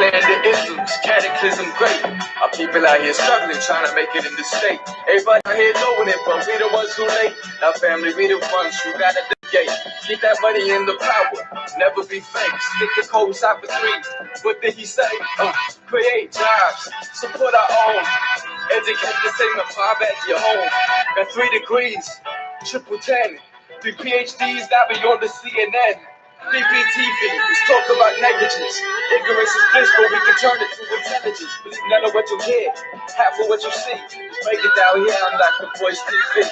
Understand the isms, cataclysm great. Our people out here struggling, trying to make it in the state. Everybody out here knowing it, but we the ones who late. Now family, we the ones who got at the gate. Keep that money in the power, never be fake. Stick the code side for 3. What did he say? Create jobs, support our own. Educate the same apply back to your home. Got 3 degrees, triple 10. 3 PhDs, got me on the CNN. BBTV, let's talk about negligence. Ignorance is bliss, but we can turn it to intelligence. Believe none of what you hear, half of what you see. Break it down here on Dr. Boyce TV.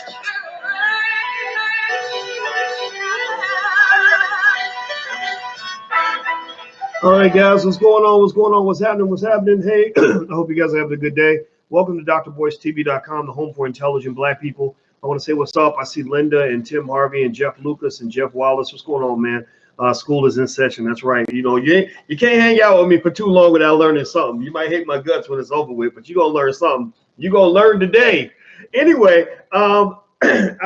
All right, guys, what's going on? What's going on? What's happening? What's happening? Hey, I hope you guys are having a good day. Welcome to drboycetv.com, the home for intelligent black people. I want to say what's up. I see Linda and Tim Harvey and Jeff Lucas and Jeff Wallace. What's going on, man? School is in session. That's right. You know, you can't hang out with me for too long without learning something. You might hate my guts when it's over with, but you're going to learn something. You're going to learn today. Anyway, I'm going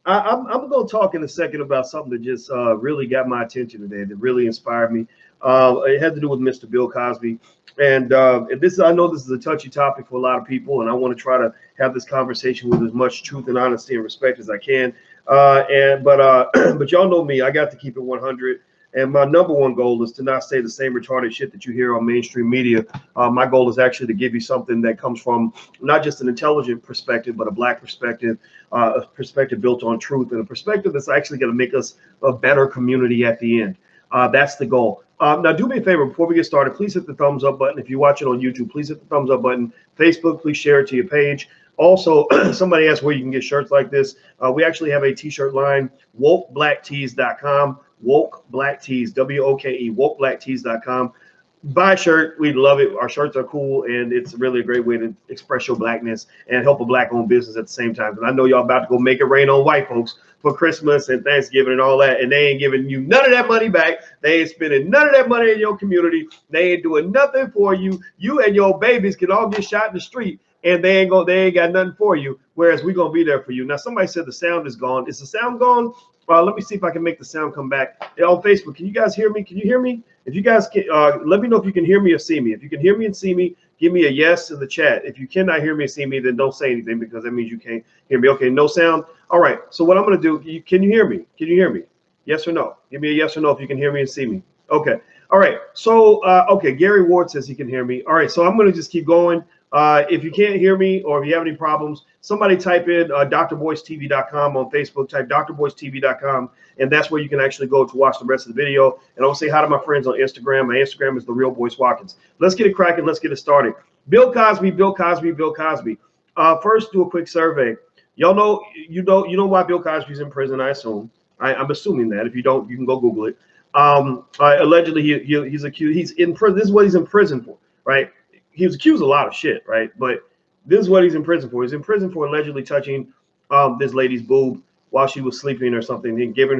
to talk in a second about something that just really got my attention today, that really inspired me. It had to do with Mr. Bill Cosby. And I know this is a touchy topic for a lot of people, and I want to try to have this conversation with as much truth and honesty and respect as I can. But y'all know me, I got to keep it 100. And my number one goal is to not say the same retarded shit that you hear on mainstream media. My goal is actually to give you something that comes from not just an intelligent perspective, but a black perspective, a perspective built on truth, and a perspective that's actually going to make us a better community at the end. That's the goal. Now, do me a favor before we get started. Please hit the thumbs up button. If you watch it on YouTube, please hit the thumbs up button. Facebook, please share it to your page. Also, somebody asked where you can get shirts like this. We actually have a t-shirt line, wokeblacktees.com. Woke Black Tees, WOKE, wokeblacktees.com. Buy a shirt. We'd love it. Our shirts are cool, and it's really a great way to express your blackness and help a black-owned business at the same time. And I know y'all about to go make it rain on white folks for Christmas and Thanksgiving and all that, and they ain't giving you none of that money back. They ain't spending none of that money in your community. They ain't doing nothing for you. You and your babies can all get shot in the street, and they ain't got nothing for you, whereas we're going to be there for you. Now, somebody said the sound is gone. Is the sound gone? Let me see if I can make the sound come back. On Facebook, can you guys hear me? Can you hear me? If you guys can, let me know if you can hear me or see me. If you can hear me and see me, give me a yes in the chat. If you cannot hear me and see me, then don't say anything, because that means you can't hear me. Okay, no sound. All right, so what I'm going to do, can you hear me? Can you hear me? Yes or no? Give me a yes or no if you can hear me and see me. Okay. All right. So, okay, Gary Ward says he can hear me. All right, so I'm going to just keep going. If you can't hear me, or if you have any problems, somebody type in drboycetv.com on Facebook, type drboycetv.com, and that's where you can actually go to watch the rest of the video. And I'll say hi to my friends on Instagram. My Instagram is The Real Boyce Watkins. Let's get it cracking. Let's get it started. Bill Cosby, Bill Cosby, Bill Cosby. First, do a quick survey. Y'all know, you know why Bill Cosby's in prison, I assume. I'm assuming that. If you don't, you can go Google it. Allegedly, he's accused. He's in prison. This is what he's in prison for, right? He was accused of a lot of shit, right? But this is what he's in prison for. He's in prison for allegedly touching this lady's boob while she was sleeping or something, and drugging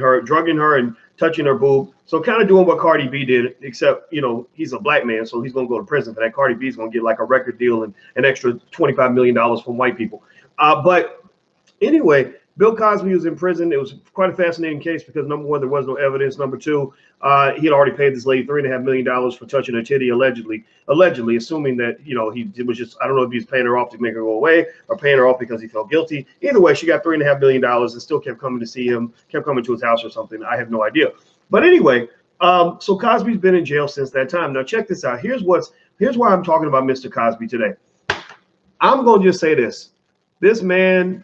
her and touching her boob. So kind of doing what Cardi B did, except, you know, he's a black man, so he's going to go to prison for that. Cardi B is going to get like a record deal and an extra $25 million from white people. But anyway, Bill Cosby was in prison. It was quite a fascinating case because, number one, there was no evidence. Number two, he had already paid this lady $3.5 million for touching her titty, allegedly, assuming that, you know, it was just, I don't know if he was paying her off to make her go away or paying her off because he felt guilty. Either way, she got $3.5 million and still kept coming to see him, kept coming to his house or something. I have no idea. But anyway, so Cosby's been in jail since that time. Now, check this out. Here's why I'm talking about Mr. Cosby today. I'm going to just say this. This man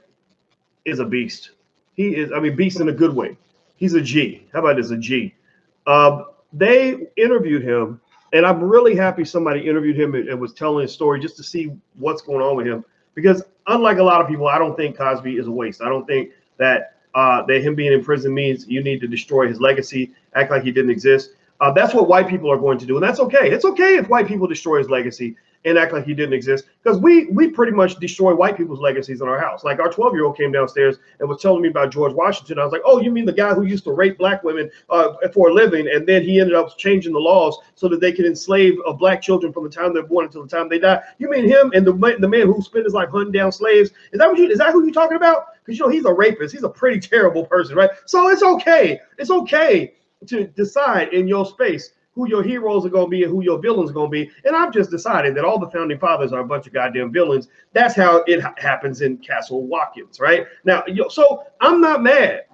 is a beast. He is, I mean, beast in a good way. He's a G. How about this, a G? They interviewed him, and I'm really happy somebody interviewed him and was telling his story just to see what's going on with him. Because unlike a lot of people, I don't think Cosby is a waste. I don't think that him being in prison means you need to destroy his legacy, act like he didn't exist. That's what white people are going to do, and that's okay. It's okay if white people destroy his legacy and act like he didn't exist, because we pretty much destroy white people's legacies in our house. Like our 12-year-old came downstairs and was telling me about George Washington. I was like, oh, you mean the guy who used to rape black women for a living, and then he ended up changing the laws so that they could enslave black children from the time they're born until the time they die? You mean him and the man who spent his life hunting down slaves? Is that who you're talking about? Because, you know, he's a rapist. He's a pretty terrible person, right? So it's okay. It's okay to decide in your space who your heroes are going to be and who your villains are going to be. And I've just decided that all the founding fathers are a bunch of goddamn villains. That's how it happens in Castle Watkins, right? Now, so I'm not mad.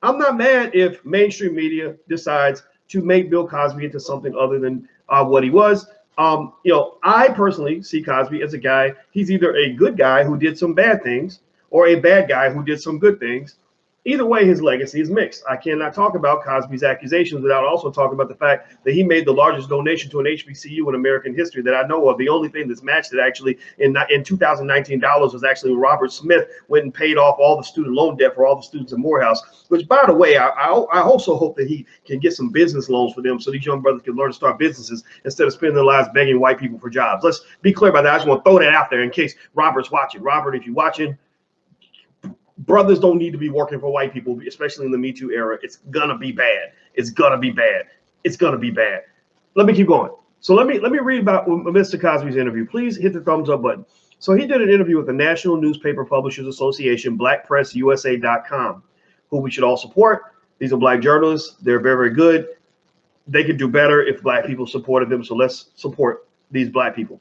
I'm not mad if mainstream media decides to make Bill Cosby into something other than what he was. I personally see Cosby as a guy. He's either a good guy who did some bad things or a bad guy who did some good things. Either way, his legacy is mixed. I cannot talk about Cosby's accusations without also talking about the fact that he made the largest donation to an HBCU in American history that I know of. The only thing that's matched it actually in 2019 dollars was actually when Robert Smith went and paid off all the student loan debt for all the students in Morehouse, which, by the way, I also hope that he can get some business loans for them so these young brothers can learn to start businesses instead of spending their lives begging white people for jobs. Let's be clear about that. I just want to throw that out there in case Robert's watching. Robert, if you're watching, brothers don't need to be working for white people, especially in the Me Too era. It's gonna be bad. It's gonna be bad. It's gonna be bad. Let me keep going. So let me read about Mr. Cosby's interview. Please hit the thumbs up button. So he did an interview with the National Newspaper Publishers Association, blackpressusa.com, who we should all support. These are black journalists. They're very, very good. They could do better if black people supported them. So let's support these black people.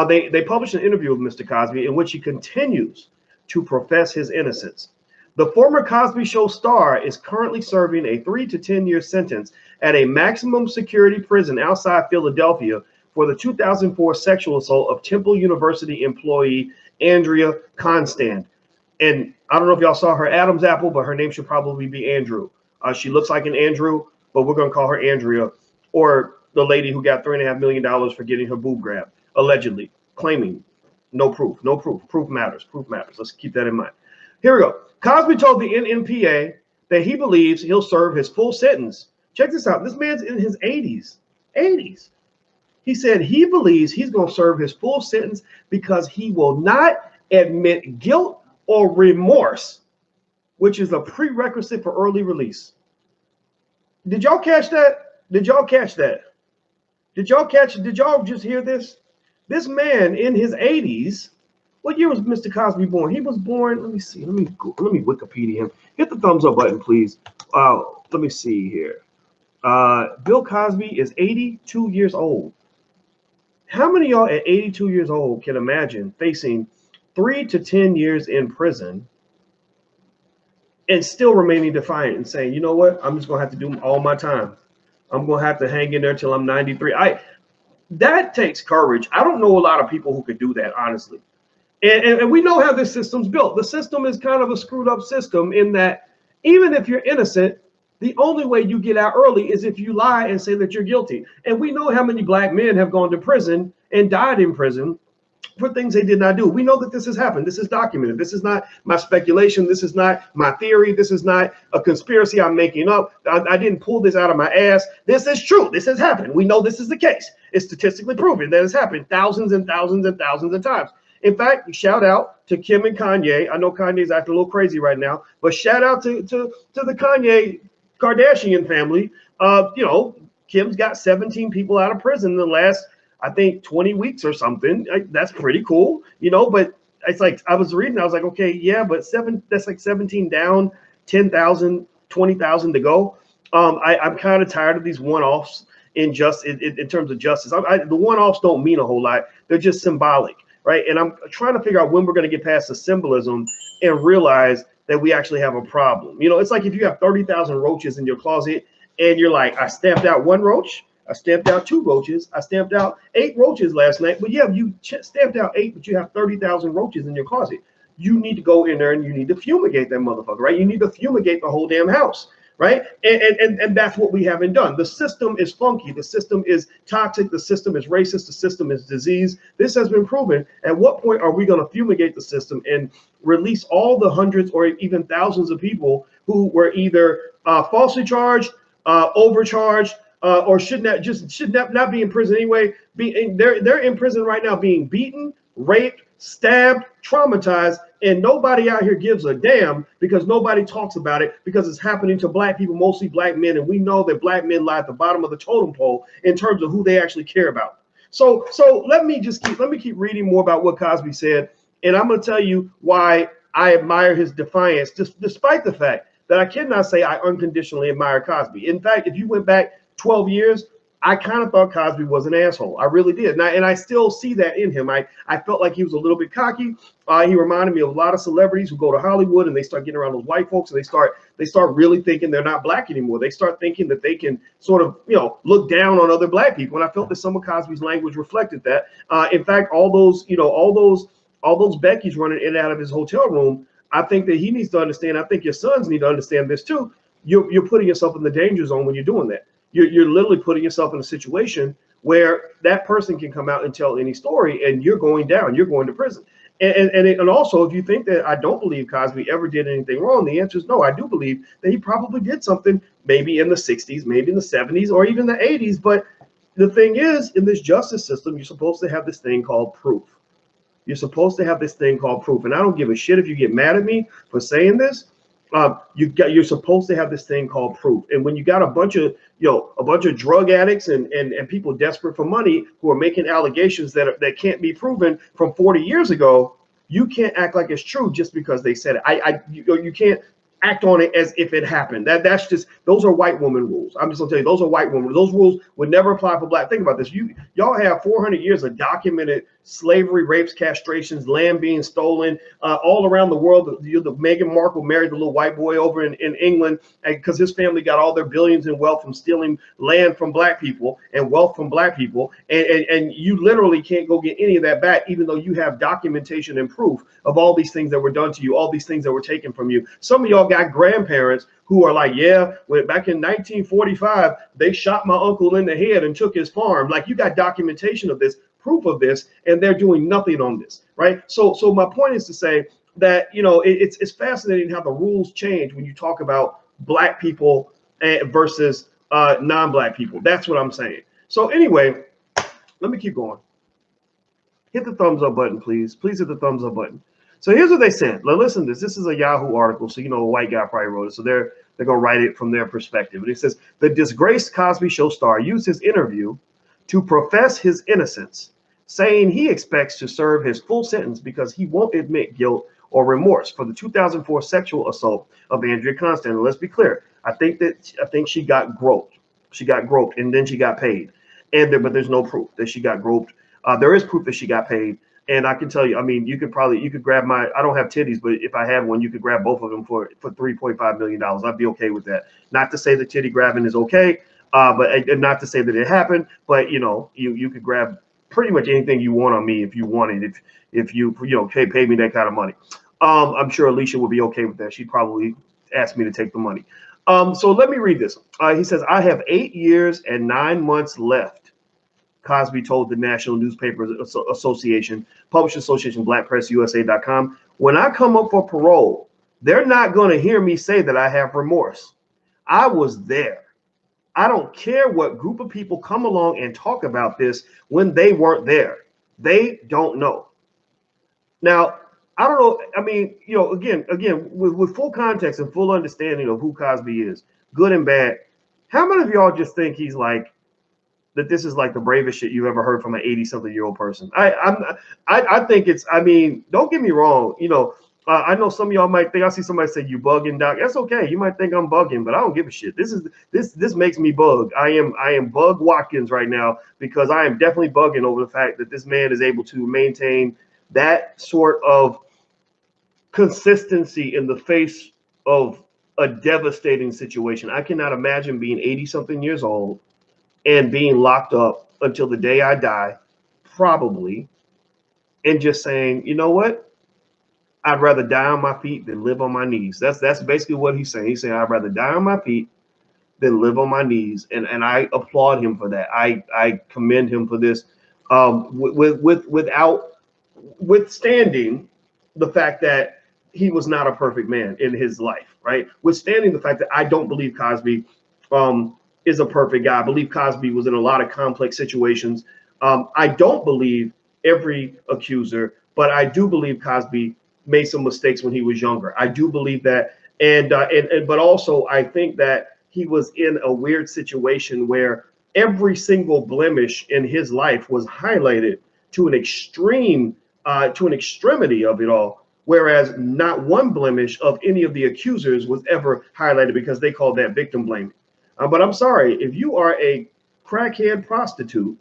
They published an interview with Mr. Cosby in which he continues to profess his innocence. The former Cosby Show star is currently serving a 3 to 10 year sentence at a maximum security prison outside Philadelphia for the 2004 sexual assault of Temple University employee Andrea Constand. And I don't know if y'all saw her Adam's apple, but her name should probably be Andrew. She looks like an Andrew, but we're going to call her Andrea, or the lady who got $3.5 million for getting her boob grabbed, allegedly, claiming. No proof. No proof. Proof matters. Proof matters. Let's keep that in mind. Here we go. Cosby told the NNPA that he believes he'll serve his full sentence. Check this out. This man's in his 80s. 80s. He said he believes he's going to serve his full sentence because he will not admit guilt or remorse, which is a prerequisite for early release. Did y'all catch that? Did y'all catch that? Did y'all just hear this? This man in his 80s, what year was Mr. Cosby born? He was born, let me see, let me Wikipedia him. Hit the thumbs up button, please. Let me see here. Bill Cosby is 82 years old. How many of y'all at 82 years old can imagine facing 3 to 10 years in prison and still remaining defiant and saying, you know what, I'm just going to have to do all my time. I'm going to have to hang in there till I'm 93. That takes courage. I don't know a lot of people who could do that, honestly. And we know how this system's built. The system is kind of a screwed up system in that even if you're innocent, the only way you get out early is if you lie and say that you're guilty. And we know how many black men have gone to prison and died in prison for things they did not do. We know that this has happened. This is documented. This is not my speculation. This is not my theory. This is not a conspiracy I'm making up. I didn't pull this out of my ass. This is true. This has happened. We know this is the case. It's statistically proven that it's happened thousands and thousands and thousands of times. In fact, shout out to Kim and Kanye. I know Kanye's acting a little crazy right now, but shout out to the Kanye Kardashian family. Kim's got 17 people out of prison in the last, I think, 20 weeks or something. That's pretty cool, but it's like, I was reading, I was like, okay, yeah, but that's like 17 down, 10,000, 20,000 to go. I'm kind of tired of these one-offs in terms of justice. The one-offs don't mean a whole lot. They're just symbolic, right? And I'm trying to figure out when we're going to get past the symbolism and realize that we actually have a problem. It's like if you have 30,000 roaches in your closet and you're like, I stamped out 1 roach, I stamped out 2 roaches, I stamped out 8 roaches last night. But yeah, you stamped out 8, but you have 30,000 roaches in your closet. You need to go in there and you need to fumigate that motherfucker, right? You need to fumigate the whole damn house, right? And that's what we haven't done. The system is funky. The system is toxic. The system is racist. The system is disease. This has been proven. At what point are we going to fumigate the system and release all the hundreds or even thousands of people who were either falsely charged, overcharged, or should not be in prison anyway? They're in prison right now being beaten, raped, stabbed, traumatized, and nobody out here gives a damn because nobody talks about it because it's happening to black people, mostly black men, and we know that black men lie at the bottom of the totem pole in terms of who they actually care about. So let me keep reading more about what Cosby said, and I'm going to tell you why I admire his defiance, despite the fact that I cannot say I unconditionally admire Cosby. In fact, if you went back 12 years, I kind of thought Cosby was an asshole. I really did. And I still see that in him. I felt like he was a little bit cocky. He reminded me of a lot of celebrities who go to Hollywood and they start getting around those white folks and they start really thinking they're not black anymore. They start thinking that they can sort of, look down on other black people. And I felt that some of Cosby's language reflected that. In fact, all those Beckys running in and out of his hotel room, I think that he needs to understand. I think your sons need to understand this too. You're putting yourself in the danger zone when you're doing that. You're literally putting yourself in a situation where that person can come out and tell any story and you're going down, you're going to prison. And also, if you think that I don't believe Cosby ever did anything wrong, the answer is no. I do believe that he probably did something maybe in the 60s, maybe in the 70s, or even the 80s. But the thing is, in this justice system, you're supposed to have this thing called proof. You're supposed to have this thing called proof. And I don't give a shit if you get mad at me for saying this. You're supposed to have this thing called proof. And when you got a bunch of drug addicts and people desperate for money who are making allegations that can't be proven from 40 years ago, you can't act like it's true just because they said it. You can't act on it as if it happened. Those are white woman rules. I'm just gonna tell you, those are white women. Those rules would never apply for black. Think about this. Y'all have 400 years of documented slavery, rapes, castrations, land being stolen all around the world. The Meghan Markle married the little white boy over in England because his family got all their billions in wealth from stealing land from black people and wealth from black people. And you literally can't go get any of that back, even though you have documentation and proof of all these things that were done to you, all these things that were taken from you. Some of y'all got grandparents who are like, yeah, back in 1945, they shot my uncle in the head and took his farm. Like, you got documentation of this, proof of this, and they're doing nothing on this, right? So my point is to say that, it's fascinating how the rules change when you talk about black people versus non-black people. That's what I'm saying. So anyway, let me keep going. Hit the thumbs up button, please. Please hit the thumbs up button. So here's what they said. Now listen to this. This is a Yahoo article, so a white guy probably wrote it. So they're gonna write it from their perspective. And it says the disgraced Cosby Show star used his interview to profess his innocence, saying he expects to serve his full sentence because he won't admit guilt or remorse for the 2004 sexual assault of Andrea Constand. And let's be clear. I think she got groped. She got groped and then she got paid. But there's no proof that she got groped. There is proof that she got paid. And I can tell you, I mean, you could grab I don't have titties, but if I had one, you could grab both of them for $3.5 million. I'd be okay with that. Not to say that titty grabbing is okay, but not to say that it happened, but you could grab pretty much anything you want on me if you wanted, if you pay me that kind of money. I'm sure Alicia would be okay with that. She'd probably ask me to take the money. So let me read this. He says, I have 8 years and 9 months left, Cosby told the National Newspapers Association, Publishers Association, BlackPressUSA.com. When I come up for parole, they're not going to hear me say that I have remorse. I was there. I don't care what group of people come along and talk about this when they weren't there. They don't know. Now, I don't know. I mean, again, with full context and full understanding of who Cosby is, good and bad, how many of y'all just think he's like, that this is like the bravest shit you've ever heard from an 80-something-year-old person? I think it's, I mean, don't get me wrong. I know some of y'all might think, I see somebody say you bugging, Doc. That's okay. You might think I'm bugging, but I don't give a shit. This makes me bug. I am bug Watkins right now because I am definitely bugging over the fact that this man is able to maintain that sort of consistency in the face of a devastating situation. I cannot imagine being 80-something years old and being locked up until the day I die, probably, and just saying, you know what? I'd rather die on my feet than live on my knees. That's basically what he's saying. He's saying, I'd rather die on my feet than live on my knees. And I applaud him for that. I commend him for this, without withstanding the fact that he was not a perfect man in his life, right? Withstanding the fact that I don't believe Cosby is a perfect guy. I believe Cosby was in a lot of complex situations. I don't believe every accuser, but I do believe Cosby made some mistakes when he was younger. I do believe that. But also I think that he was in a weird situation where every single blemish in his life was highlighted to an extreme, to an extremity of it all. Whereas not one blemish of any of the accusers was ever highlighted because they called that victim blaming. But I'm sorry, if you are a crackhead prostitute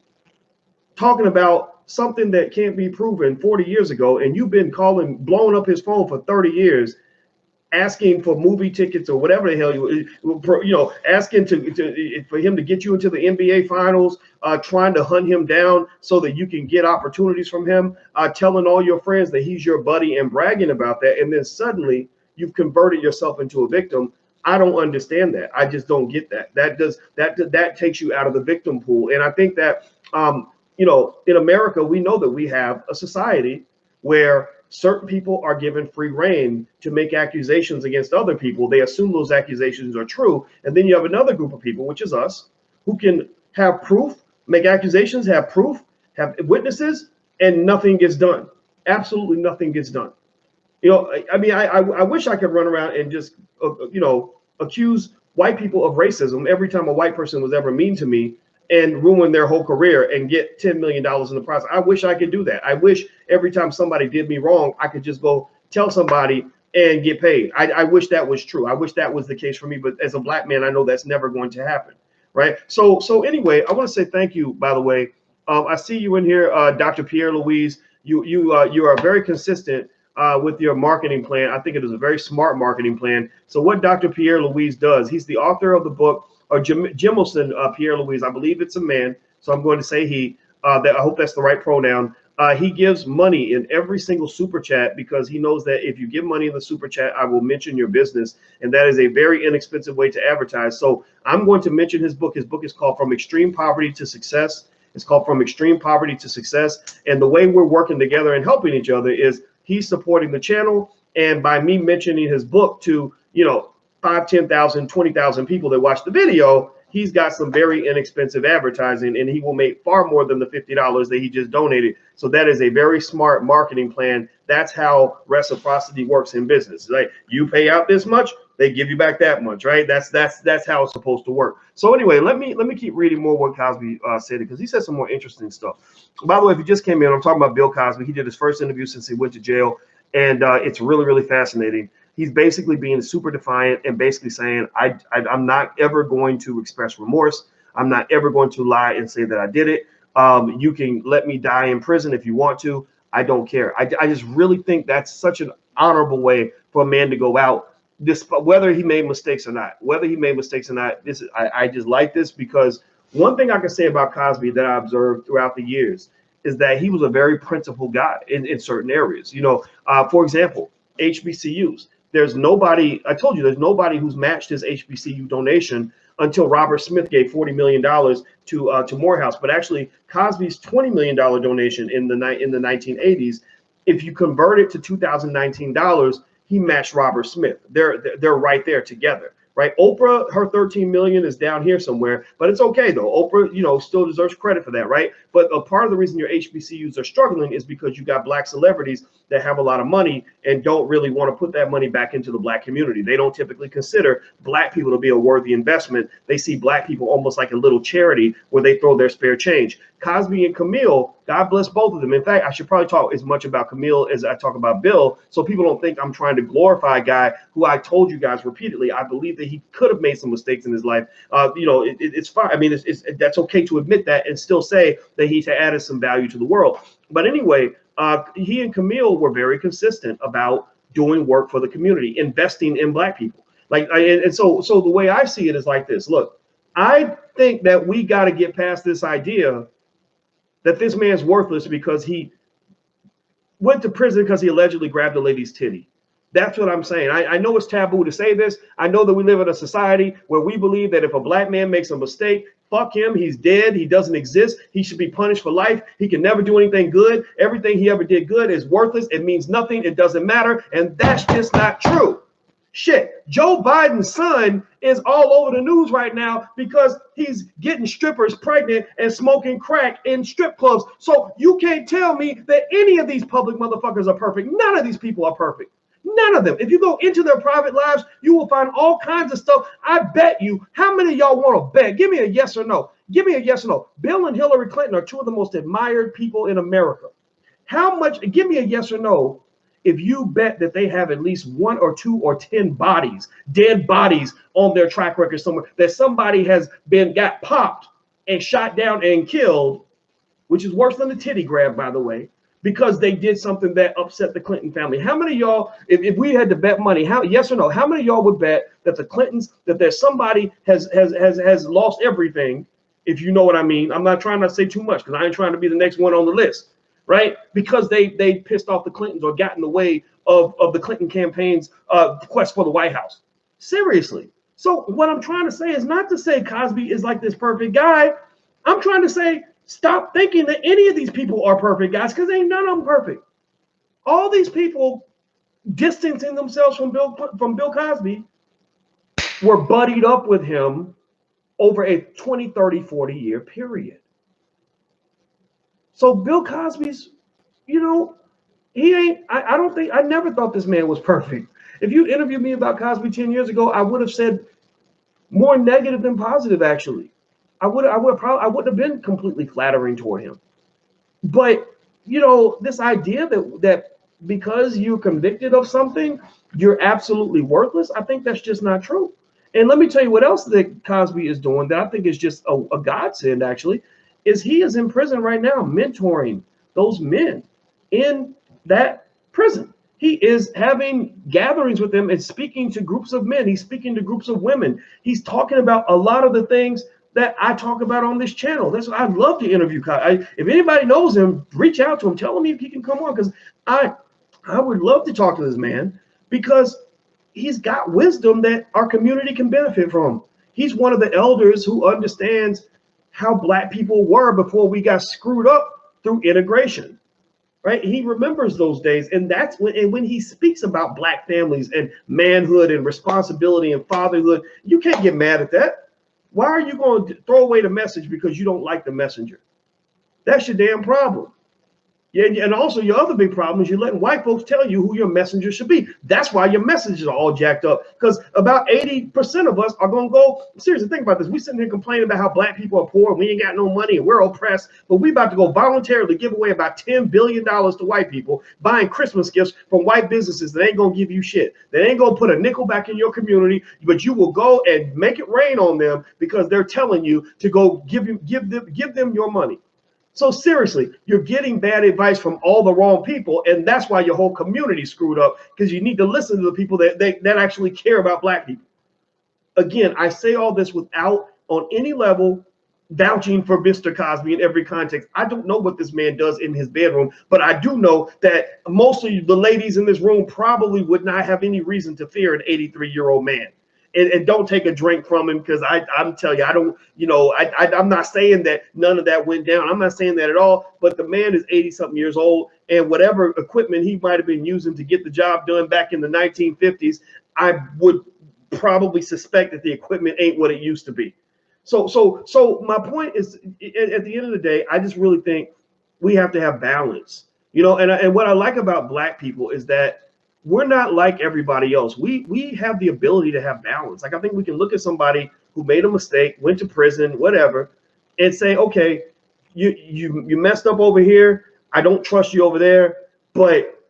talking about something that can't be proven 40 years ago, and you've been blowing up his phone for 30 years, asking for movie tickets or whatever the hell asking for him to get you into the NBA finals, trying to hunt him down so that you can get opportunities from him, telling all your friends that he's your buddy and bragging about that, and then suddenly you've converted yourself into a victim. I don't understand that. I just don't get that. That takes you out of the victim pool. And I think that in America, we know that we have a society where certain people are given free reign to make accusations against other people. They assume those accusations are true. And then you have another group of people, which is us, who can have proof, make accusations, have proof, have witnesses, and nothing gets done. Absolutely nothing gets done. I wish I could run around and just, accuse white people of racism every time a white person was ever mean to me and ruin their whole career and get $10 million in the process. I wish I could do that. I wish every time somebody did me wrong, I could just go tell somebody and get paid. I wish that was true. I wish that was the case for me. But as a black man, I know that's never going to happen. Right. So anyway, I want to say thank you, by the way. I see you in here, Dr. Pierre Louise. You are very consistent with your marketing plan. I think it is a very smart marketing plan. So what Dr. Pierre Louise does, he's the author of the book, or Jimmelson Pierre Louise. I believe it's a man, so I'm going to say he. I hope that's the right pronoun. He gives money in every single super chat because he knows that if you give money in the super chat, I will mention your business, and that is a very inexpensive way to advertise. So I'm going to mention his book. His book is called From Extreme Poverty to Success. It's called From Extreme Poverty to Success. And the way we're working together and helping each other is he's supporting the channel, and by me mentioning his book to 5, 10,000, 20,000 people that watch the video, he's got some very inexpensive advertising, and he will make far more than the $50 that he just donated. So that is a very smart marketing plan. That's how reciprocity works in business. Like, you pay out this much, they give you back that much, right? That's how it's supposed to work. So anyway, let me keep reading more what Cosby said, because he said some more interesting stuff. By the way, if you just came in, I'm talking about Bill Cosby. He did his first interview since he went to jail, and it's really, really fascinating. He's basically being super defiant and basically saying, I'm not ever going to express remorse. I'm not ever going to lie and say that I did it. You can let me die in prison if you want to. I don't care. I just really think that's such an honorable way for a man to go out, whether he made mistakes or not. I just like this, because one thing I can say about Cosby that I observed throughout the years is that he was a very principled guy in certain areas. For example, HBCUs. There's nobody, I told you, there's nobody who's matched his HBCU donation until Robert Smith gave $40 million to Morehouse. But actually, Cosby's $20 million donation in the 1980s, if you convert it to 2019 dollars, he matched Robert Smith. They're right there together, right? Oprah, her 13 million is down here somewhere, but it's okay though. Oprah, still deserves credit for that, right? But a part of the reason your HBCUs are struggling is because you got black celebrities that have a lot of money and don't really want to put that money back into the black community. They don't typically consider black people to be a worthy investment. They see black people almost like a little charity where they throw their spare change. Cosby and Camille, God bless both of them. In fact, I should probably talk as much about Camille as I talk about Bill, so people don't think I'm trying to glorify a guy who, I told you guys repeatedly, I believe that he could have made some mistakes in his life. It's fine. I mean, that's okay to admit that and still say that he added some value to the world. But anyway, he and Camille were very consistent about doing work for the community, investing in black people. So the way I see it is like this. Look, I think that we got to get past this idea that this man's worthless because he went to prison because he allegedly grabbed a lady's titty. That's what I'm saying. I know it's taboo to say this. I know that we live in a society where we believe that if a black man makes a mistake, fuck him, he's dead, he doesn't exist, he should be punished for life, he can never do anything good, everything he ever did good is worthless, it means nothing, it doesn't matter, and that's just not true. Shit, Joe Biden's son is all over the news right now because he's getting strippers pregnant and smoking crack in strip clubs. So you can't tell me that any of these public motherfuckers are perfect. None of these people are perfect. None of them. If you go into their private lives, you will find all kinds of stuff. I bet you, how many of y'all want to bet? Give me a yes or no. Give me a yes or no. Bill and Hillary Clinton are two of the most admired people in America. How much, give me a yes or no, if you bet that they have at least 1 or 2 or 10 bodies, dead bodies on their track record somewhere, that somebody has got popped and shot down and killed, which is worse than the titty grab, by the way, because they did something that upset the Clinton family. How many of y'all, if we had to bet money, how, yes or no, how many of y'all would bet that the Clintons, that there's somebody has lost everything, if you know what I mean? I'm not trying to say too much because I ain't trying to be the next one on the list, right? Because they pissed off the Clintons or got in the way of the Clinton campaign's quest for the White House. Seriously. So what I'm trying to say is not to say Cosby is like this perfect guy. I'm trying to say stop thinking that any of these people are perfect guys, because ain't none of them perfect. All these people distancing themselves from Bill Cosby were buddied up with him over a 20, 30, 40-year period. So Bill Cosby's, you know, he ain't, I don't think, I never thought this man was perfect. If you interviewed me about Cosby 10 years ago, I would have said more negative than positive, actually. I wouldn't have been completely flattering toward him. But, you know, this idea that because you're convicted of something, you're absolutely worthless, I think that's just not true. And let me tell you what else that Cosby is doing that I think is just a godsend, actually, is he is in prison right now mentoring those men in that prison. He is having gatherings with them and speaking to groups of men. He's speaking to groups of women. He's talking about a lot of the things that I talk about on this channel. That's what I'd love to interview. If anybody knows him, reach out to him. Tell him if he can come on, because I would love to talk to this man, because he's got wisdom that our community can benefit from. He's one of the elders who understands how Black people were before we got screwed up through integration. Right? He remembers those days. And that's when he speaks about Black families and manhood and responsibility and fatherhood, you can't get mad at that. Why are you going to throw away the message because you don't like the messenger? That's your damn problem. Yeah, and also your other big problem is you're letting white folks tell you who your messenger should be. That's why your messages are all jacked up, because about 80% of us are going to go, seriously, think about this. We sitting here complaining about how Black people are poor, and we ain't got no money, and we're oppressed, but we about to go voluntarily give away about $10 billion to white people, buying Christmas gifts from white businesses that ain't going to give you shit. They ain't going to put a nickel back in your community, but you will go and make it rain on them because they're telling you to go give them your money. So seriously, you're getting bad advice from all the wrong people, and that's why your whole community screwed up, because you need to listen to the people that actually care about Black people. Again, I say all this without on any level vouching for Mr. Cosby in every context. I don't know what this man does in his bedroom, but I do know that most of the ladies in this room probably would not have any reason to fear an 83-year-old man. And don't take a drink from him, because I'm telling you, I don't, you know, I'm not saying that none of that went down. I'm not saying that at all. But the man is 80-something years old, and whatever equipment he might have been using to get the job done back in the 1950s, I would probably suspect that the equipment ain't what it used to be. So my point is, at the end of the day, I just really think we have to have balance, you know. And what I like about Black people is that we're not like everybody else. We have the ability to have balance. Like, I think we can look at somebody who made a mistake, went to prison, whatever, and say, okay, you messed up over here. I don't trust you over there, but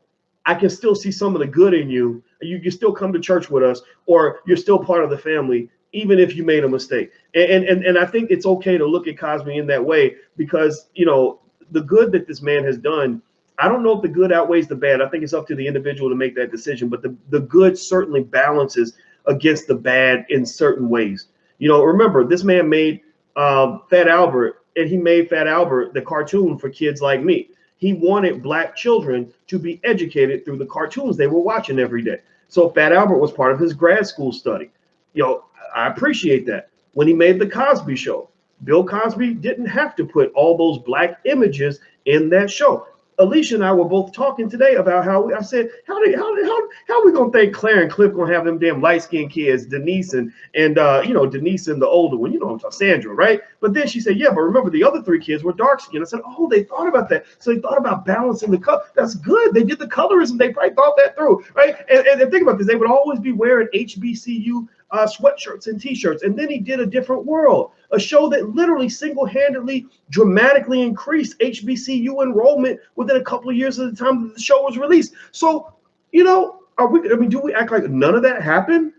I can still see some of the good in you. You can still come to church with us, or you're still part of the family, even if you made a mistake. And I think it's okay to look at Cosby in that way, because, you know, the good that this man has done, I don't know if the good outweighs the bad. I think it's up to the individual to make that decision. But the good certainly balances against the bad in certain ways. You know, remember, this man made Fat Albert, and he made Fat Albert the cartoon for kids like me. He wanted Black children to be educated through the cartoons they were watching every day. So Fat Albert was part of his grad school study. You know, I appreciate that. When he made the Cosby Show, Bill Cosby didn't have to put all those Black images in that show. Alicia and I were both talking today about how I said, how are we gonna think Claire and Cliff gonna have them damn light-skinned kids, Denise and you know, Denise and the older one, you know, I'm talking Sandra, right? But then she said, yeah, but remember the other three kids were dark-skinned. I said, oh, they thought about that. So they thought about balancing the color. That's good. They did the colorism. They probably thought that through, right? And think about this. They would always be wearing HBCU sweatshirts and T-shirts. And then he did A Different World, a show that literally single-handedly dramatically increased HBCU enrollment within a couple of years of the time that the show was released. So, you know, do we act like none of that happened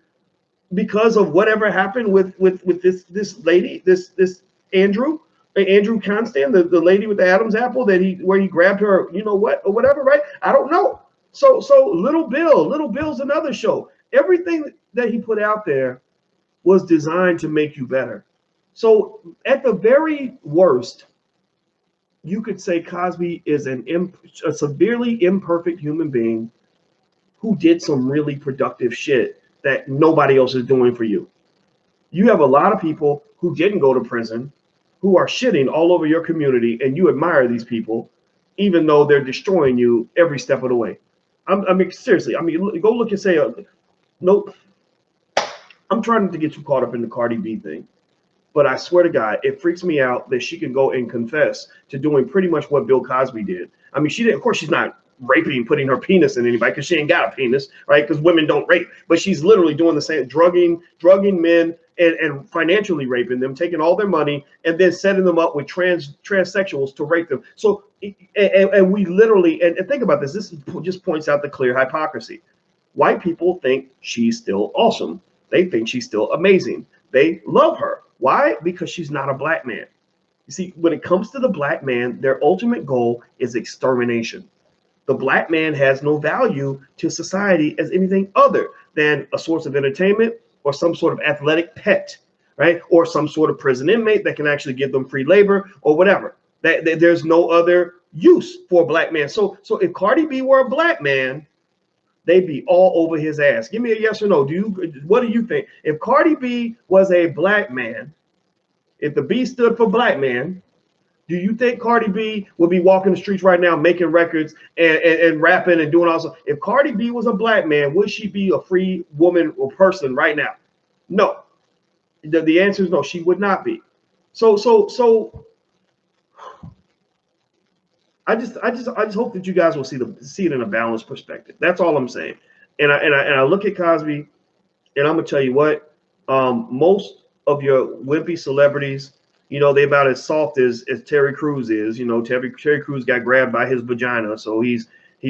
because of whatever happened with this lady, this Andrew? Andrew Constant, the lady with the Adam's apple where he grabbed her, you know what, or whatever, right? I don't know. So Little Bill's another show. Everything that he put out there was designed to make you better. So at the very worst, you could say Cosby is a severely imperfect human being who did some really productive shit that nobody else is doing for you. You have a lot of people who didn't go to prison, who are shitting all over your community, and you admire these people, even though they're destroying you every step of the way. I mean, seriously. I mean, go look and say, nope. I'm trying not to get too caught up in the Cardi B thing, but I swear to God, it freaks me out that she can go and confess to doing pretty much what Bill Cosby did. I mean, she did. Of course, she's not raping, putting her penis in anybody because she ain't got a penis, right? Because women don't rape, but she's literally doing the same, drugging men and financially raping them, taking all their money and then setting them up with transsexuals to rape them. So, and we literally, and think about this. This just points out the clear hypocrisy. White people think she's still awesome. They think she's still amazing. They love her. Why? Because she's not a black man. You see, when it comes to the black man, their ultimate goal is extermination. The black man has no value to society as anything other than a source of entertainment or some sort of athletic pet, right? Or some sort of prison inmate that can actually give them free labor or whatever. There's no other use for a black man. So if Cardi B were a black man, they'd be all over his ass. Give me a yes or no. What do you think? If Cardi B was a black man, if the B stood for black man, do you think Cardi B would be walking the streets right now making records and rapping and doing all stuff? If Cardi B was a black man, would she be a free woman or person right now? No. The answer is no, she would not be. So I just hope that you guys will see it in a balanced perspective. That's all I'm saying. And I look at Cosby, and I'm gonna tell you what, most of your wimpy celebrities, you know, they about as soft as Terry Crews is. You know, Terry Crews got grabbed by his vagina, so he's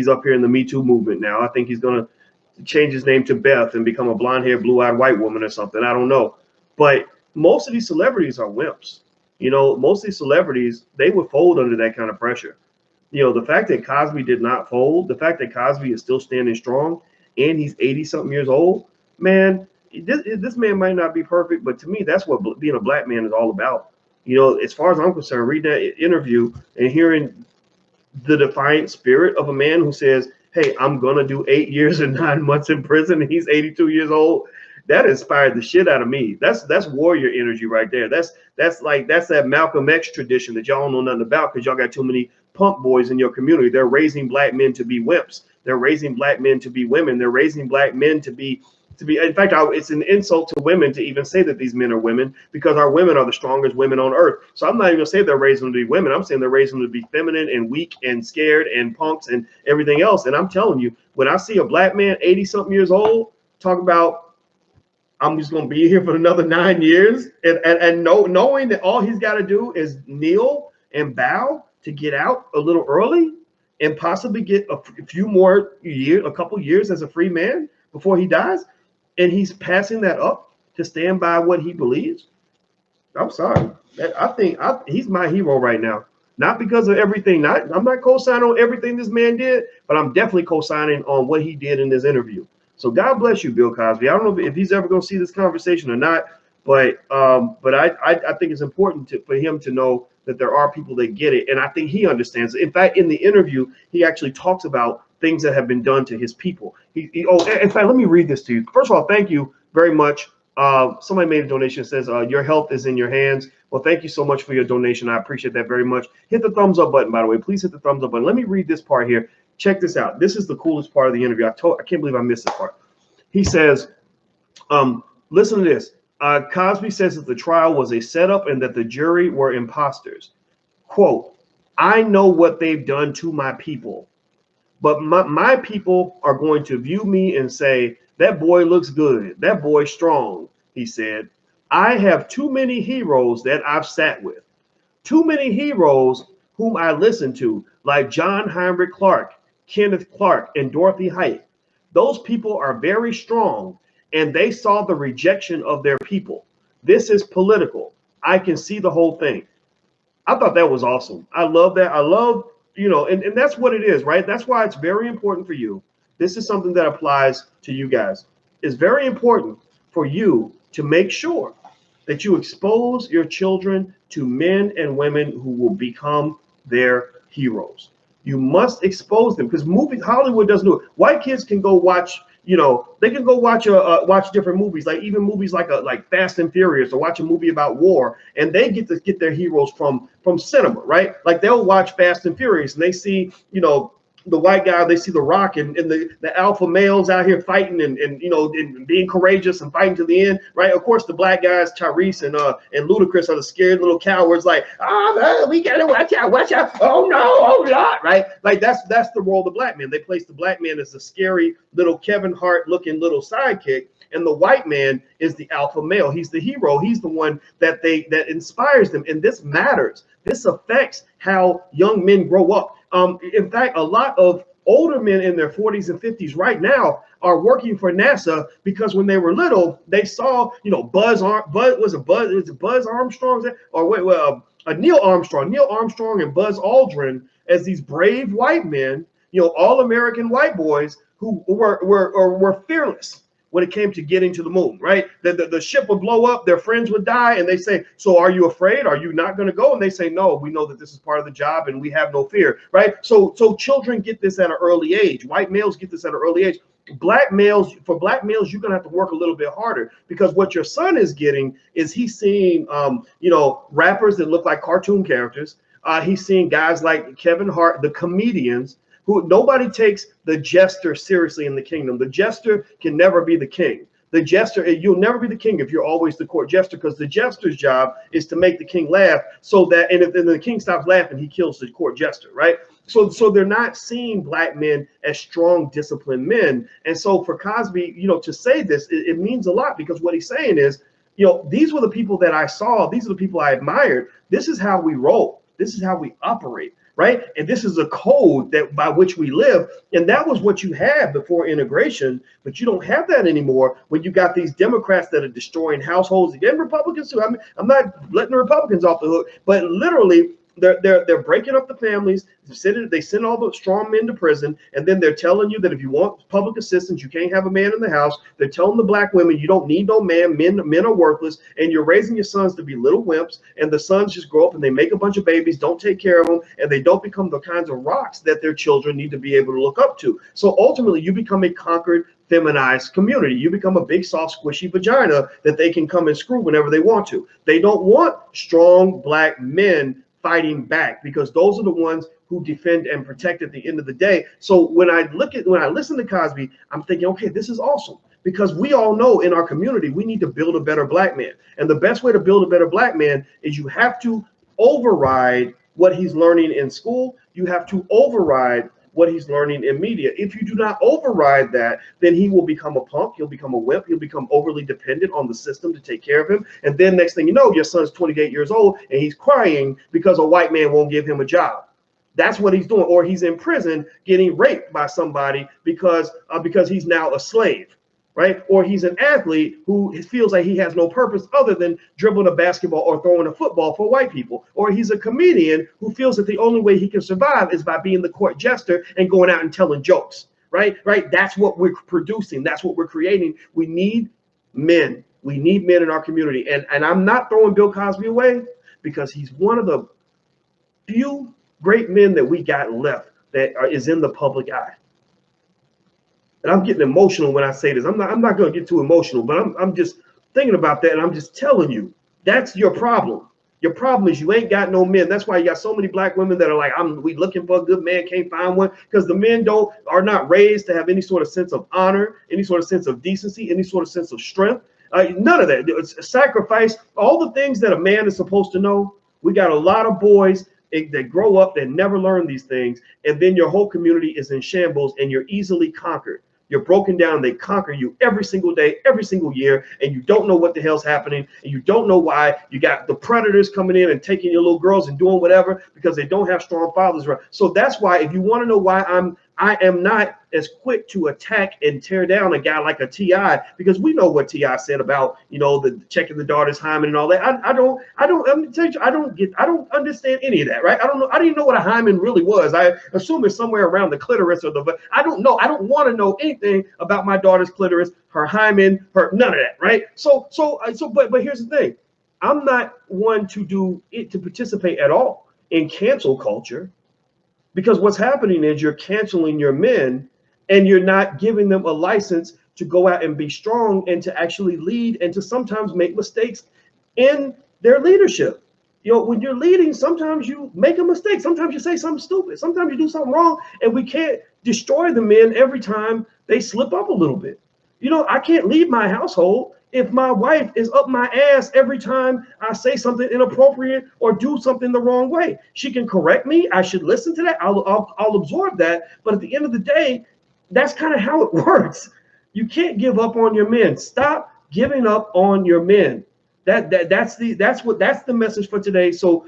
up here in the Me Too movement now. I think he's gonna change his name to Beth and become a blonde-haired, blue-eyed white woman or something. I don't know. But most of these celebrities are wimps. You know, most of these celebrities, they would fold under that kind of pressure. You know, the fact that Cosby did not fold, the fact that Cosby is still standing strong, and he's 80-something years old, man, this man might not be perfect, but to me, that's what being a black man is all about. You know, as far as I'm concerned, reading that interview and hearing the defiant spirit of a man who says, hey, I'm going to do 8 years and 9 months in prison, and he's 82 years old, that inspired the shit out of me. That's warrior energy right there. That's that Malcolm X tradition that y'all don't know nothing about because y'all got too many punk boys in your community. They're raising black men to be wimps. They're raising black men to be women. They're raising black men to be. In fact, it's an insult to women to even say that these men are women because our women are the strongest women on earth. So I'm not even gonna say they're raising them to be women. I'm saying they're raising them to be feminine and weak and scared and punks and everything else. And I'm telling you, when I see a black man 80-something years old talk about, I'm just gonna be here for another 9 years, and knowing that all he's got to do is kneel and bow to get out a little early and possibly get a few more years, a couple years as a free man before he dies. And he's passing that up to stand by what he believes. I'm sorry. I think he's my hero right now. Not because of everything. I'm not co-signing on everything this man did, but I'm definitely co-signing on what he did in this interview. So God bless you, Bill Cosby. I don't know if he's ever going to see this conversation or not, but I think it's important for him to know that there are people that get it, and I think he understands. In fact, in the interview, he actually talks about things that have been done to his people. In fact, let me read this to you. First of all, thank you very much. Somebody made a donation that says, your health is in your hands. Well, thank you so much for your donation. I appreciate that very much. Hit the thumbs up button, by the way. Please hit the thumbs up button. Let me read this part here. Check this out. This is the coolest part of the interview. I can't believe I missed this part. He says, listen to this. Cosby says that the trial was a setup and that the jury were imposters. Quote, I know what they've done to my people. But my people are going to view me and say, that boy looks good. That boy's strong, he said. I have too many heroes that I've sat with. Too many heroes whom I listen to, like John Heinrich Clark, Kenneth Clark, and Dorothy Height. Those people are very strong, and they saw the rejection of their people. This is political. I can see the whole thing. I thought that was awesome. I love that. I love, and that's what it is, right? That's why it's very important for you. This is something that applies to you guys. It's very important for you to make sure that you expose your children to men and women who will become their heroes. You must expose them, because movies, Hollywood doesn't do it. White kids can go watch, they can go watch different movies, like even movies like Fast and Furious, or watch a movie about war, and they get their heroes from cinema, right? Like they'll watch Fast and Furious, and they see, the white guy, they see The Rock and the alpha males out here fighting and being courageous and fighting to the end, right? Of course, the black guys, Tyrese and Ludacris, are the scared little cowards, like, man, we gotta watch out, oh no, oh Lord, right? Like that's the role of the black man. They place the black man as the scary little Kevin Hart looking little sidekick, and the white man is the alpha male. He's the hero. He's the one that inspires them, and this matters. This affects how young men grow up. In fact, a lot of older men in their 40s and 50s right now are working for NASA because when they were little, they saw, Buzz Armstrong, or Neil Armstrong and Buzz Aldrin as these brave white men, all American white boys who were fearless when it came to getting to the moon, right? The ship would blow up, their friends would die, and they say, so are you afraid? Are you not going to go? And they say, no, we know that this is part of the job and we have no fear, right? So children get this at an early age. White males get this at an early age. For black males, you're going to have to work a little bit harder, because what your son is getting is he's seeing, rappers that look like cartoon characters. He's seeing guys like Kevin Hart, the comedians, who nobody takes the jester seriously in the kingdom. The jester can never be the king. The jester, you'll never be the king if you're always the court jester, because the jester's job is to make the king laugh, so that, and if the king stops laughing, he kills the court jester, right? So they're not seeing black men as strong, disciplined men. And so for Cosby, to say this, it means a lot, because what he's saying is, these were the people that I saw. These are the people I admired. This is how we roll. This is how we operate. Right. And this is a code by which we live. And that was what you had before integration. But you don't have that anymore when you got these Democrats that are destroying households, and Republicans too. I mean, I'm not letting the Republicans off the hook, but literally they're breaking up the families. They send all the strong men to prison, and then they're telling you that if you want public assistance, you can't have a man in the house. They're telling the black women you don't need no man. Men are worthless, and you're raising your sons to be little wimps. And the sons just grow up and they make a bunch of babies, don't take care of them, and they don't become the kinds of rocks that their children need to be able to look up to. So ultimately, you become a conquered, feminized community. You become a big, soft, squishy vagina that they can come and screw whenever they want to. They don't want strong black men fighting back, because those are the ones who defend and protect at the end of the day. So when I listen to Cosby, I'm thinking, okay, this is awesome, because we all know in our community we need to build a better black man. And the best way to build a better black man is you have to override what he's learning in school. You have to override what he's learning in media. If you do not override that, then he will become a punk, he'll become a wimp, he'll become overly dependent on the system to take care of him. And then next thing you know, your son's 28 years old and he's crying because a white man won't give him a job. That's what he's doing. Or he's in prison getting raped by somebody because he's now a slave, right? Or he's an athlete who feels like he has no purpose other than dribbling a basketball or throwing a football for white people. Or he's a comedian who feels that the only way he can survive is by being the court jester and going out and telling jokes, right? That's what we're producing. That's what we're creating. We need men. We need men in our community. And I'm not throwing Bill Cosby away, because he's one of the few great men that we got left that is in the public eye. And I'm getting emotional when I say this. I'm not going to get too emotional, but I'm just thinking about that, and I'm just telling you, that's your problem. Your problem is you ain't got no men. That's why you got so many black women that are like, we looking for a good man, can't find one, because the men are not raised to have any sort of sense of honor, any sort of sense of decency, any sort of sense of strength. None of that. It's sacrifice, all the things that a man is supposed to know. We got a lot of boys that grow up that never learn these things, and then your whole community is in shambles, and you're easily conquered. You're broken down. They conquer you every single day, every single year, and you don't know what the hell's happening, and you don't know why. You got the predators coming in and taking your little girls and doing whatever because they don't have strong fathers around. So that's why, if you want to know why I'm I am not as quick to attack and tear down a guy like a T.I. because we know what T.I. said about, you know, the checking the daughter's hymen and all that. I don't, let me tell you, I don't understand any of that, right? I don't know. I didn't even know what a hymen really was. I assume it's somewhere around the clitoris or but I don't know. I don't want to know anything about my daughter's clitoris, her hymen, her, none of that, right? But here's the thing. I'm not one to do it to participate at all in cancel culture, because what's happening is you're canceling your men and you're not giving them a license to go out and be strong and to actually lead and to sometimes make mistakes in their leadership. You know, when you're leading, sometimes you make a mistake. Sometimes you say something stupid. Sometimes you do something wrong, and we can't destroy the men every time they slip up a little bit. You know, I can't leave my household if my wife is up my ass every time I say something inappropriate or do something the wrong way. She can correct me. I should listen to that. I'll absorb that. But at the end of the day, that's kind of how it works. You can't give up on your men. Stop giving up on your men. That's the message for today. So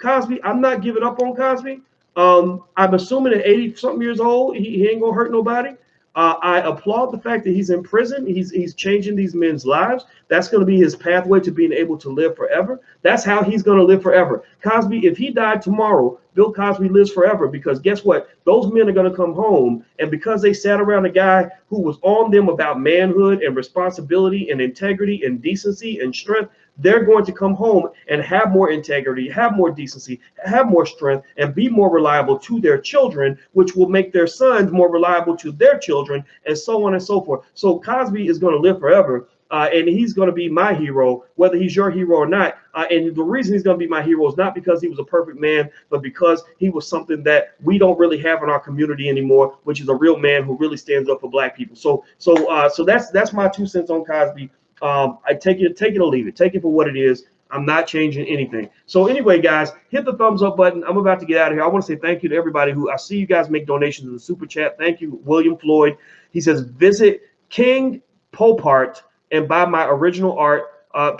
Cosby, I'm not giving up on Cosby. I'm assuming at 80 something years old, he ain't gonna hurt nobody. I applaud the fact that he's in prison. He's changing these men's lives. That's going to be his pathway to being able to live forever. That's how he's going to live forever. Cosby, if he died tomorrow, Bill Cosby lives forever, because guess what? Those men are going to come home, and because they sat around a guy who was on them about manhood and responsibility and integrity and decency and strength, they're going to come home and have more integrity, have more decency, have more strength, and be more reliable to their children, which will make their sons more reliable to their children, and so on and so forth. So Cosby is going to live forever. And he's going to be my hero, whether he's your hero or not. And the reason he's going to be my hero is not because he was a perfect man, but because he was something that we don't really have in our community anymore, which is a real man who really stands up for black people. So that's my 2 cents on Cosby. I take it or leave it. Take it for what it is. I'm not changing anything. So anyway, guys, hit the thumbs up button. I'm about to get out of here. I want to say thank you to everybody who I see you guys make donations in the super chat. Thank you, William Floyd. He says, visit King Popart and buy my original art,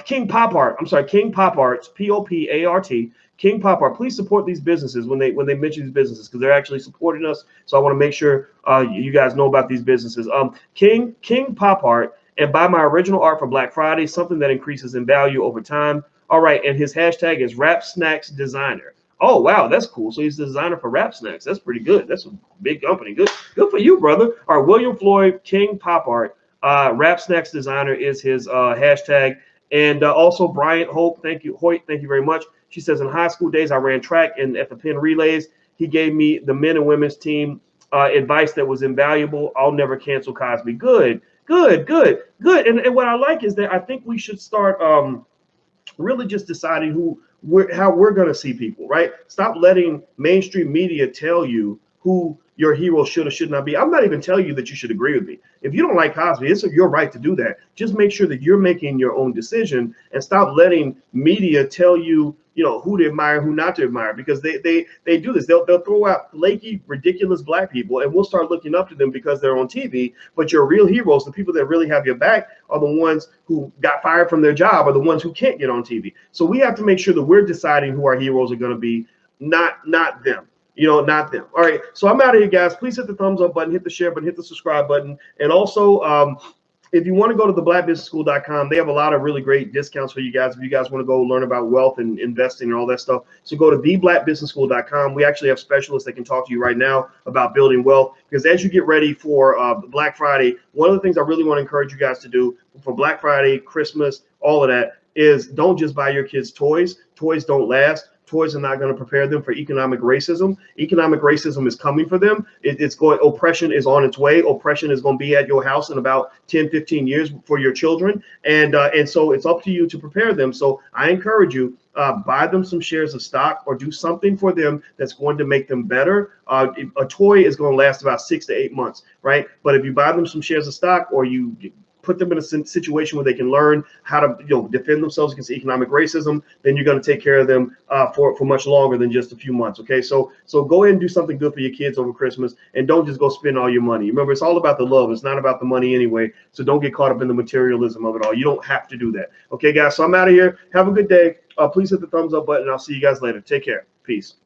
King Pop Art. I'm sorry, King Pop Arts, Popart, King Pop Art. Please support these businesses when they mention these businesses, because they're actually supporting us. So I want to make sure you guys know about these businesses. King Pop Art, and buy my original art for Black Friday, something that increases in value over time. All right, and his hashtag is Rap Snacks Designer. Oh wow, that's cool. So he's the designer for Rap Snacks. That's pretty good. That's a big company. Good for you, brother. All right, William Floyd, King Pop Art. Rap Snacks Designer is his hashtag. And also Bryant Hope, thank you, Hoyt, thank you very much. She says, in high school days, I ran track, and at the Penn Relays, he gave me the men and women's team advice that was invaluable. I'll never cancel Cosby. Good. And what I like is that I think we should start really just deciding how we're going to see people, right? Stop letting mainstream media tell you who your hero should or should not be. I'm not even telling you that you should agree with me. If you don't like Cosby, it's your right to do that. Just make sure that you're making your own decision, and stop letting media tell you, who to admire, who not to admire, because they do this. They'll throw out flaky, ridiculous black people, and we'll start looking up to them because they're on TV. But your real heroes, the people that really have your back, are the ones who got fired from their job, or the ones who can't get on TV. So we have to make sure that we're deciding who our heroes are going to be, not them. Not them. All right. So I'm out of here, guys. Please hit the thumbs up button, hit the share button, hit the subscribe button. And also, if you want to go to theblackbusinessschool.com, they have a lot of really great discounts for you guys. If you guys want to go learn about wealth and investing and all that stuff. So go to theblackbusinessschool.com. We actually have specialists that can talk to you right now about building wealth, because as you get ready for Black Friday, one of the things I really want to encourage you guys to do for Black Friday, Christmas, all of that, is don't just buy your kids toys. Toys don't last. Toys are not going to prepare them for economic racism. Economic racism is coming for them. Oppression is on its way. Oppression is going to be at your house in about 10, 15 years for your children. And so it's up to you to prepare them. So I encourage you, buy them some shares of stock, or do something for them that's going to make them better. A toy is going to last about 6 to 8 months, right? But if you buy them some shares of stock, or you put them in a situation where they can learn how to defend themselves against economic racism, then you're going to take care of them for much longer than just a few months. Okay, so go ahead and do something good for your kids over Christmas, and don't just go spend all your money. Remember, it's all about the love. It's not about the money anyway. So don't get caught up in the materialism of it all. You don't have to do that. Okay, guys, so I'm out of here. Have a good day. Please hit the thumbs up button. I'll see you guys later. Take care. Peace.